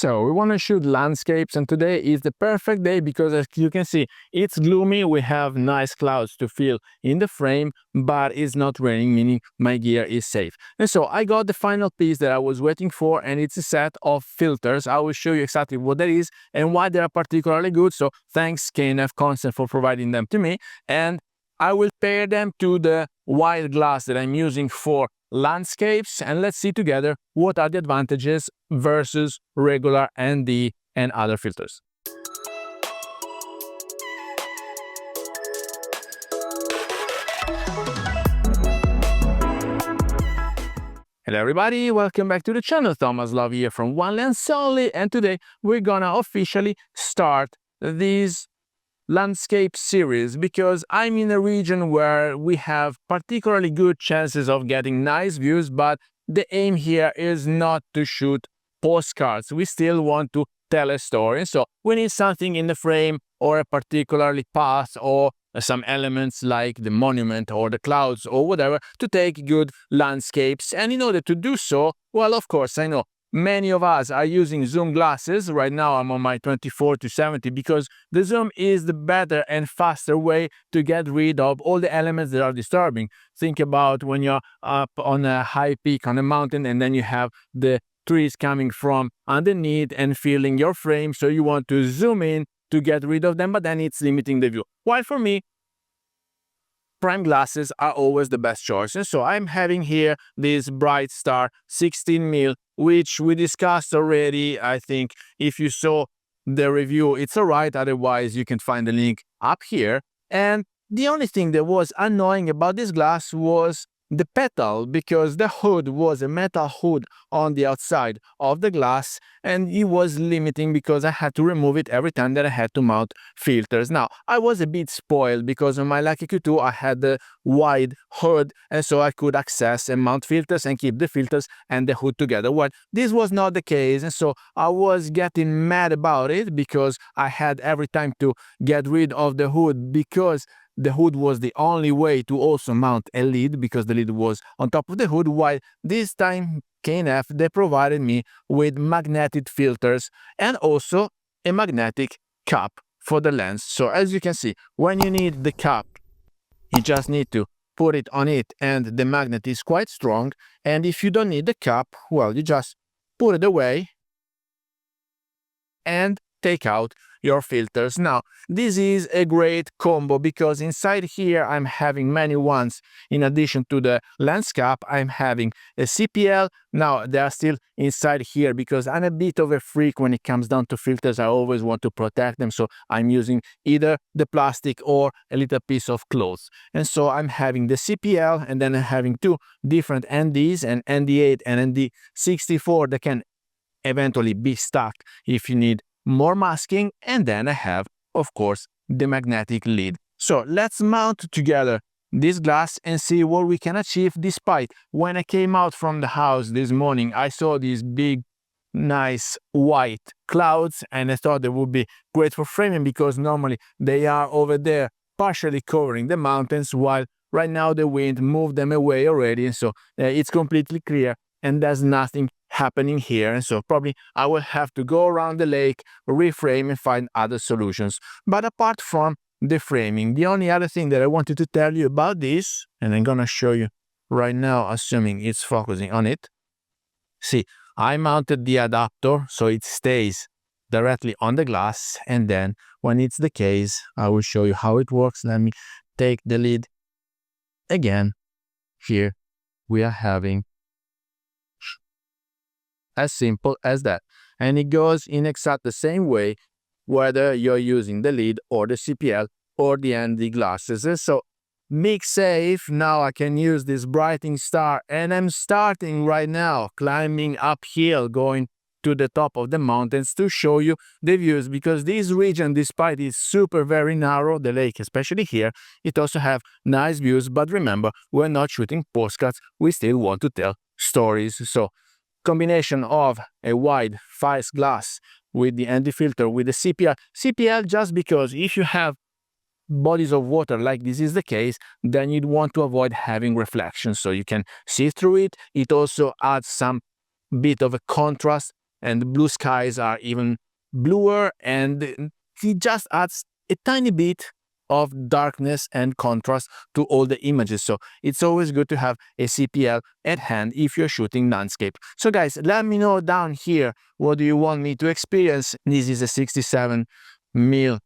So we want to shoot landscapes, and today is the perfect day because as you can see, it's gloomy. We have nice clouds to fill in the frame, but it's not raining, meaning my gear is safe. And so I got the final piece that I was waiting for, and it's a set of filters. I will show you exactly what that is and why they are particularly good. So thanks K&F Constant for providing them to me, and I will pair them to the wide glass that I'm using for landscapes, and let's see together what are the advantages versus regular ND and other filters. Hello everybody, welcome back to the channel. Thomas Love here from One Lens Only, and today we're gonna officially start this landscape series because I'm in a region where we have particularly good chances of getting nice views, but the aim here is not to shoot postcards. We still want to tell a story, so we need something in the frame or a particularly path or some elements like the monument or the clouds or whatever to take good landscapes. And in order to do so, well, of course, I know many of us are using zoom glasses. Right now I'm on my 24-70 because the zoom is the better and faster way to get rid of all the elements that are disturbing. Think about when you're up on a high peak on a mountain and then you have the trees coming from underneath and filling your frame, so you want to zoom in to get rid of them, but then it's limiting the view. While for me, prime glasses are always the best choice. And so I'm having here this Bright Star 16mm, which we discussed already. I think if you saw the review, it's alright. Otherwise, you can find the link up here. And the only thing that was annoying about this glass was the petal, because the hood was a metal hood on the outside of the glass, and it was limiting because I had to remove it every time that I had to mount filters. Now, I was a bit spoiled because on my Leica Q2 I had the wide hood, and so I could access and mount filters and keep the filters and the hood together. Well, this was not the case, and so I was getting mad about it because I had every time to get rid of the hood because the hood was the only way to also mount a lid because the lid was on top of the hood, while this time K&F, they provided me with magnetic filters and also a magnetic cap for the lens. So as you can see, when you need the cap, you just need to put it on it and the magnet is quite strong. And if you don't need the cap, well, you just put it away and take out your filters. Now, this is a great combo because inside here I'm having many ones. In addition to the lens cap, I'm having a CPL. Now, they are still inside here because I'm a bit of a freak when it comes down to filters. I always want to protect them, so I'm using either the plastic or a little piece of cloth. And so I'm having the CPL, and then I'm having two different NDs, an ND8 and ND64 that can eventually be stuck if you need more masking. And then I have, of course, the magnetic lid. So let's mount together this glass and see what we can achieve. Despite when I came out from the house this morning, I saw these big, nice white clouds, and I thought they would be great for framing because normally they are over there partially covering the mountains, while right now the wind moved them away already, and so it's completely clear and there's nothing happening here. And so probably I will have to go around the lake, reframe and find other solutions. But apart from the framing, the only other thing that I wanted to tell you about this, and I'm gonna show you right now, assuming it's focusing on it. See, I mounted the adapter so it stays directly on the glass, and then when it's the case, I will show you how it works. Let me take the lid again. Here we are having as simple as that, and it goes in exactly the same way whether you're using the lid or the CPL or the ND glasses. And so make safe. Now I can use this Brighting Star, and I'm starting right now climbing uphill, going to the top of the mountains to show you the views, because this region, despite it's super very narrow, the lake especially here, it also have nice views. But remember, we're not shooting postcards, we still want to tell stories. So combination of a wide face glass with the ND filter with the CPL just because if you have bodies of water like this is the case, then you'd want to avoid having reflections so you can see through it. It also adds some bit of a contrast and the blue skies are even bluer, and it just adds a tiny bit of darkness and contrast to all the images. So it's always good to have a CPL at hand if you're shooting landscape. So guys, let me know down here, what do you want me to experience? This is a 67mm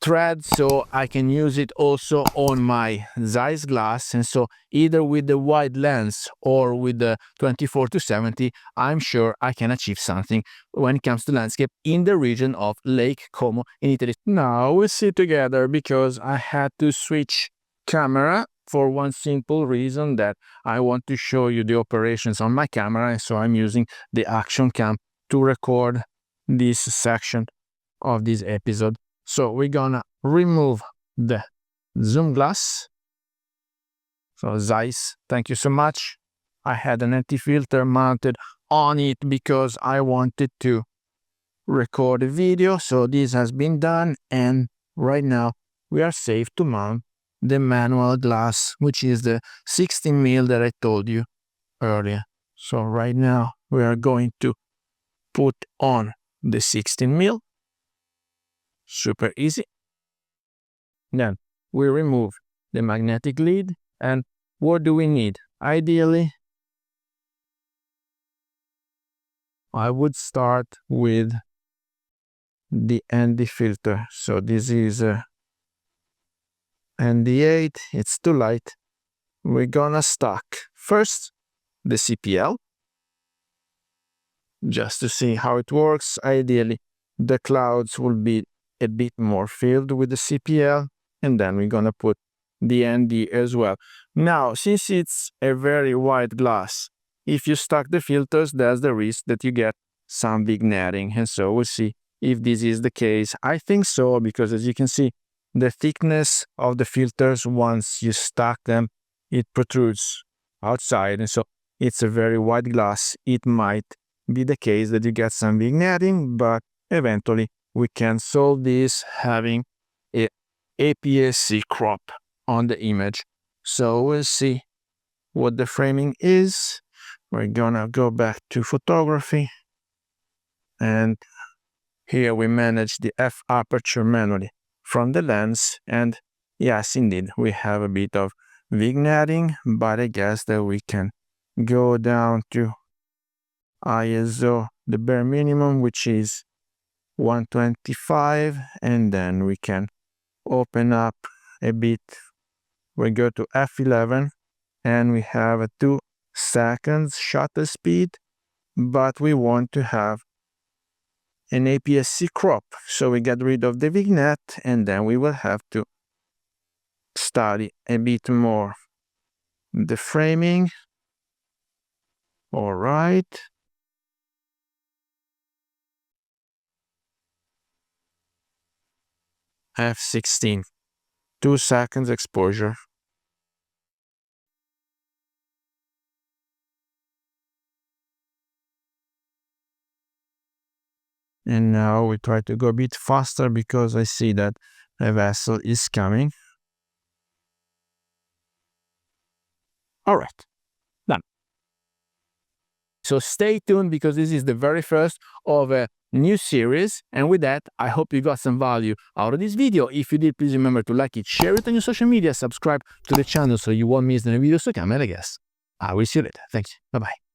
thread, so I can use it also on my Zeiss glass, and so either with the wide lens or with the 24-70, I'm sure I can achieve something when it comes to landscape in the region of Lake Como in Italy. Now we'll see together, because I had to switch camera for one simple reason, that I want to show you the operations on my camera, and so I'm using the action cam to record this section of this episode. So we're gonna remove the zoom glass. So Zeiss, thank you so much. I had an anti-filter mounted on it because I wanted to record a video. So this has been done, and right now we are safe to mount the manual glass, which is the 16mm that I told you earlier. So right now we are going to put on the 16mm. Super easy. Then we remove the magnetic lid, and what do we need? Ideally, I would start with the ND filter. So this is a ND8, it's too light. We're gonna stack first the CPL, just to see how it works. Ideally, the clouds will be a bit more filled with the CPL, and then we're gonna put the ND as well. Now, since it's a very wide glass, if you stack the filters, there's the risk that you get some vignetting, and so we'll see if this is the case. I think so, because as you can see, the thickness of the filters, once you stack them, it protrudes outside, and so it's a very wide glass. It might be the case that you get some vignetting, but eventually we can solve this having a APS-C crop on the image. So we'll see what the framing is. We're gonna go back to photography, and here we manage the f aperture manually from the lens, and yes, indeed, we have a bit of vignetting, but I guess that we can go down to ISO, the bare minimum, which is 125, and then we can open up a bit. We go to f11, and we have a 2 seconds shutter speed, but we want to have an APS-C crop, so we get rid of the vignette, and then we will have to study a bit more the framing. All right. f16, 2 seconds exposure. And now we try to go a bit faster, because I see that a vessel is coming. All right, done. So stay tuned, because this is the very first of a new series. And with that, I hope you got some value out of this video. If you did, please remember to like it, share it on your social media, subscribe to the channel so you won't miss any videos to come. And I guess I will see you later. Thanks. Bye-bye.